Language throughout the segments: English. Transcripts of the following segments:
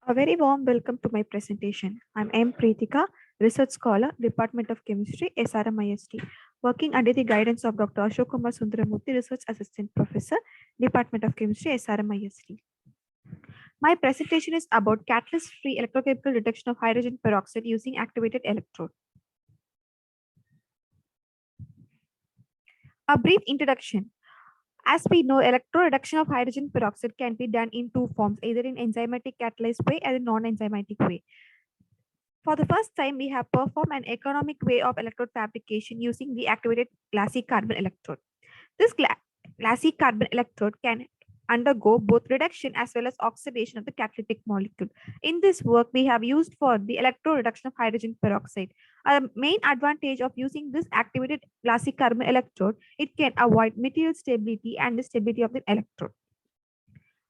A very warm welcome to my presentation. I'm M. Preetika, Research Scholar, Department of Chemistry, SRMIST, working under the guidance of Dr. Ashok Kumar Sundaramurthy, Research Assistant Professor, Department of Chemistry, SRMIST. My presentation is about catalyst-free electrochemical detection of hydrogen peroxide using activated electrode. A brief introduction. As we know, electroreduction of hydrogen peroxide can be done in two forms, either in enzymatic catalyzed way and in non-enzymatic way. For the first time, we have performed an economic way of electrode fabrication using the activated glassy carbon electrode. This glassy carbon electrode can undergo both reduction as well as oxidation of the catalytic molecule. In this work, we have used for the electroreduction of hydrogen peroxide. A main advantage of using this activated glassy carbon electrode, it can avoid material stability and the stability of the electrode.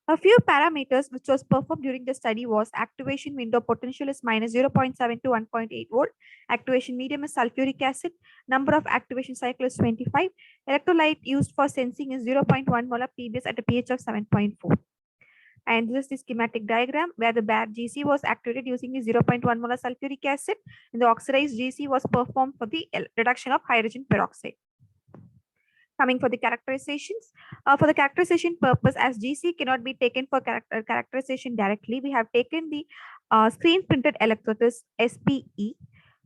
A few parameters which was performed during the study was activation window potential is minus 0.7 to 1.8 volt. Activation medium is sulfuric acid. Number of activation cycle is 25. Electrolyte used for sensing is 0.1 molar PBS at a pH of 7.4. And this is the schematic diagram where the bare GC was activated using the 0.1 molar sulfuric acid and the oxidized GC was performed for the reduction of hydrogen peroxide. Coming for the characterizations, for the characterization purpose, as GC cannot be taken for characterization directly, we have taken the screen printed electrode SPE,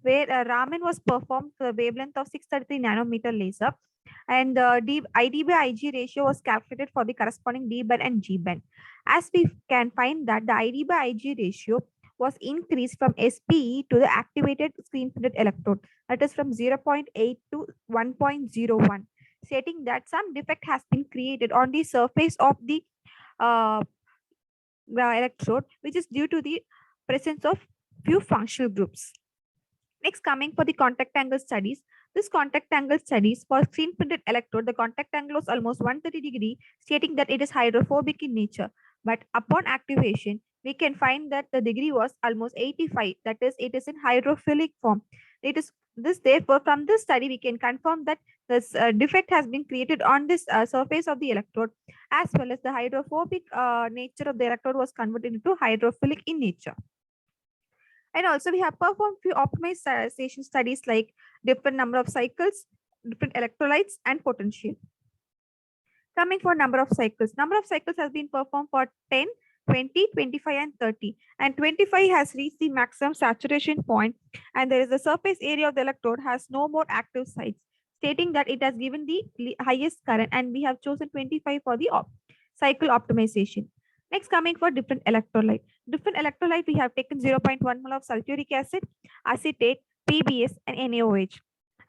where Raman was performed for the wavelength of 633 nanometer laser, and ID by IG ratio was calculated for the corresponding D band and G band. As we can find that the ID by IG ratio was increased from SPE to the activated screen printed electrode, that is from 0.8 to 1.01, stating that some defect has been created on the surface of the electrode, which is due to the presence of few functional groups. Next, coming for the contact angle studies. This contact angle studies for screen printed electrode, the contact angle was almost 130 degree, stating that it is hydrophobic in nature. But upon activation, we can find that the degree was almost 85. That is, it is in hydrophilic form. It is this, therefore, from this study, we can confirm that this defect has been created on this surface of the electrode, as well as the hydrophobic nature of the electrode was converted into hydrophilic in nature. And also we have performed few optimization studies like different number of cycles, different electrolytes and potential. Coming for number of cycles has been performed for 10, 20, 25 and 30, and 25 has reached the maximum saturation point, and there is the surface area of the electrode has no more active sites, stating that it has given the highest current, and we have chosen 25 for the cycle optimization. Next, coming for different electrolyte. Different electrolyte, we have taken 0.1 mol of sulfuric acid, acetate, PBS, and NaOH.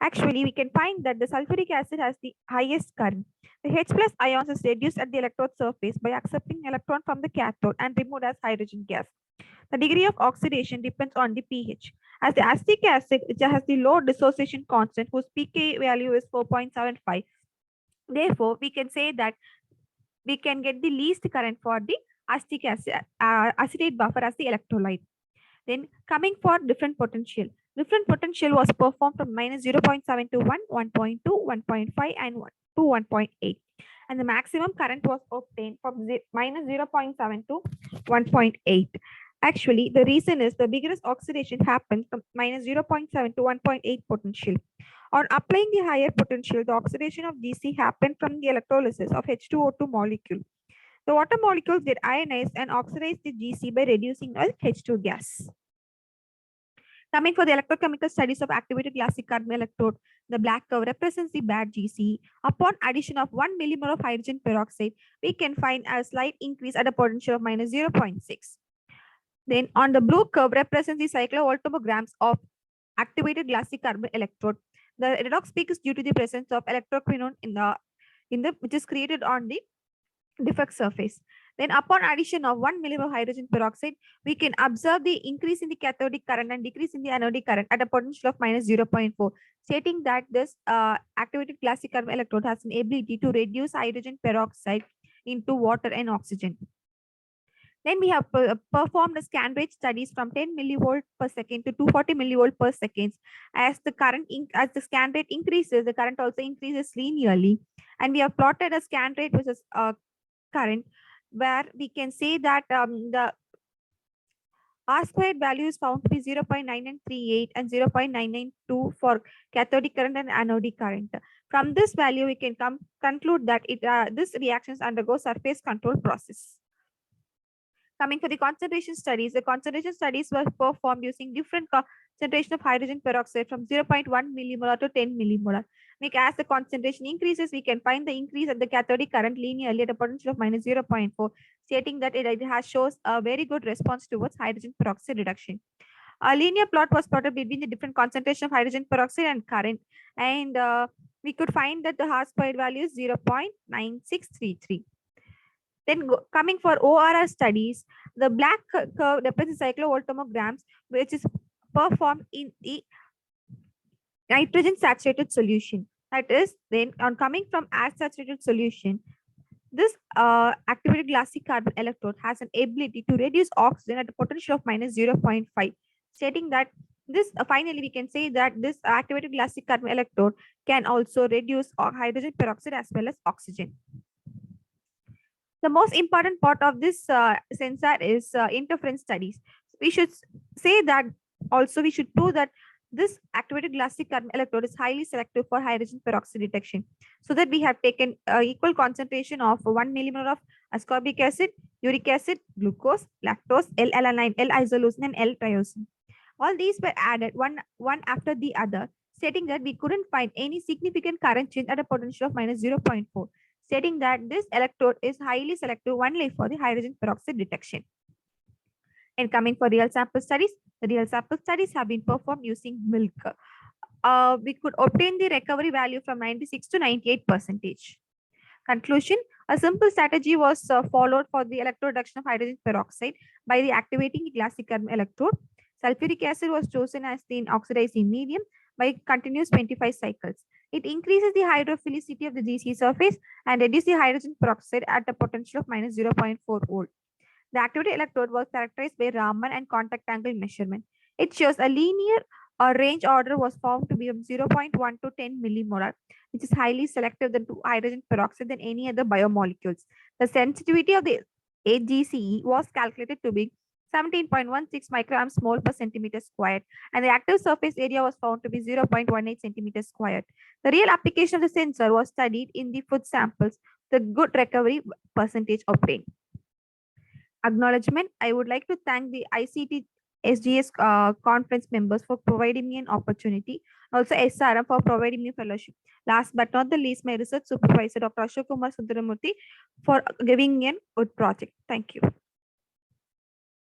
Actually, we can find that the sulfuric acid has the highest current. The H plus ions is reduced at the electrode surface by accepting electron from the cathode and removed as hydrogen gas. The degree of oxidation depends on the pH. As the acetic acid, which has the low dissociation constant, whose pK value is 4.75, therefore, we can say that we can get the least current for the acetic acid, acetate buffer as the electrolyte. Then coming for different potential. Different potential was performed from minus 0.7 to 1, 1.2, 1.5 and 1 to 1.8. And the maximum current was obtained from minus 0.7 to 1.8. Actually, the reason is the biggest oxidation happened from minus 0.7 to 1.8 potential. On applying the higher potential, the oxidation of GC happened from the electrolysis of H2O2 molecule. The water molecules get ionized and oxidize the GC by reducing the H2 gas. Coming for the electrochemical studies of activated glassy carbon electrode, the black curve represents the bad GC. Upon addition of 1 millimole of hydrogen peroxide, we can find a slight increase at a potential of minus 0.6. Then on the blue curve represents the cyclovoltammograms of activated glassy carbon electrode. The redox peak is due to the presence of electroquinone in the which is created on the defect surface. Then upon addition of 1 millimole of hydrogen peroxide, we can observe the increase in the cathodic current and decrease in the anodic current at a potential of minus 0.4, stating that this activated glassy carbon electrode has an ability to reduce hydrogen peroxide into water and oxygen. Then we have performed a scan rate studies from 10 millivolt per second to 240 millivolt per second. As the scan rate increases, the current also increases linearly. And we have plotted a scan rate versus current, where we can say that the R squared value is found to be 0.9938 and 0.992 for cathodic current and anodic current. From this value, we can conclude that this reactions undergo surface control process. Coming for the concentration studies, the concentration studies were performed using different concentration of hydrogen peroxide from 0.1 millimolar to 10 millimolar. Like as the concentration increases, we can find the increase of the cathodic current linearly at a potential of minus 0.4, stating that it has shows a very good response towards hydrogen peroxide reduction. A linear plot was plotted between the different concentration of hydrogen peroxide and current, and we could find that the R squared value is 0.9633. Then coming for ORR studies, the black curve represents cyclovoltammograms, which is performed in the nitrogen saturated solution. That is, then on coming from air saturated solution, this activated glassy carbon electrode has an ability to reduce oxygen at a potential of minus 0.5, stating that this finally we can say that this activated glassy carbon electrode can also reduce hydrogen peroxide as well as oxygen. The most important part of this sensor is interference studies. We should say that also we should prove that this activated glassy carbon electrode is highly selective for hydrogen peroxide detection. So that we have taken equal concentration of 1 millimolar of ascorbic acid, uric acid, glucose, lactose, L-alanine, L-isoleucine, and L-triosine. All these were added one after the other, stating that we couldn't find any significant current change at a potential of minus 0.4. Stating that this electrode is highly selective only for the hydrogen peroxide detection. And coming for real sample studies, the real sample studies have been performed using milk. We could obtain the recovery value from 96 to 98%. Conclusion, a simple strategy was followed for the electrode reduction of hydrogen peroxide by the activating the glassy carbon electrode. Sulfuric acid was chosen as the oxidizing medium by continuous 25 cycles. It increases the hydrophilicity of the GC surface and reduces the hydrogen peroxide at a potential of minus 0.4 volt. The activity electrode was characterized by Raman and contact angle measurement. It shows a linear range order was found to be of 0.1 to 10 millimolar, which is highly selective to hydrogen peroxide than any other biomolecules. The sensitivity of the AGCE was calculated to be 17.16 micrograms mole per centimeter squared, and the active surface area was found to be 0.18 centimeters squared. The real application of the sensor was studied in the food samples. The good recovery percentage obtained. Acknowledgement. I would like to thank the ICT SGS conference members for providing me an opportunity. Also SRM for providing me fellowship. Last but not the least, my research supervisor, Dr. Ashok Kumar Sundaramurthy, for giving me a good project. Thank you.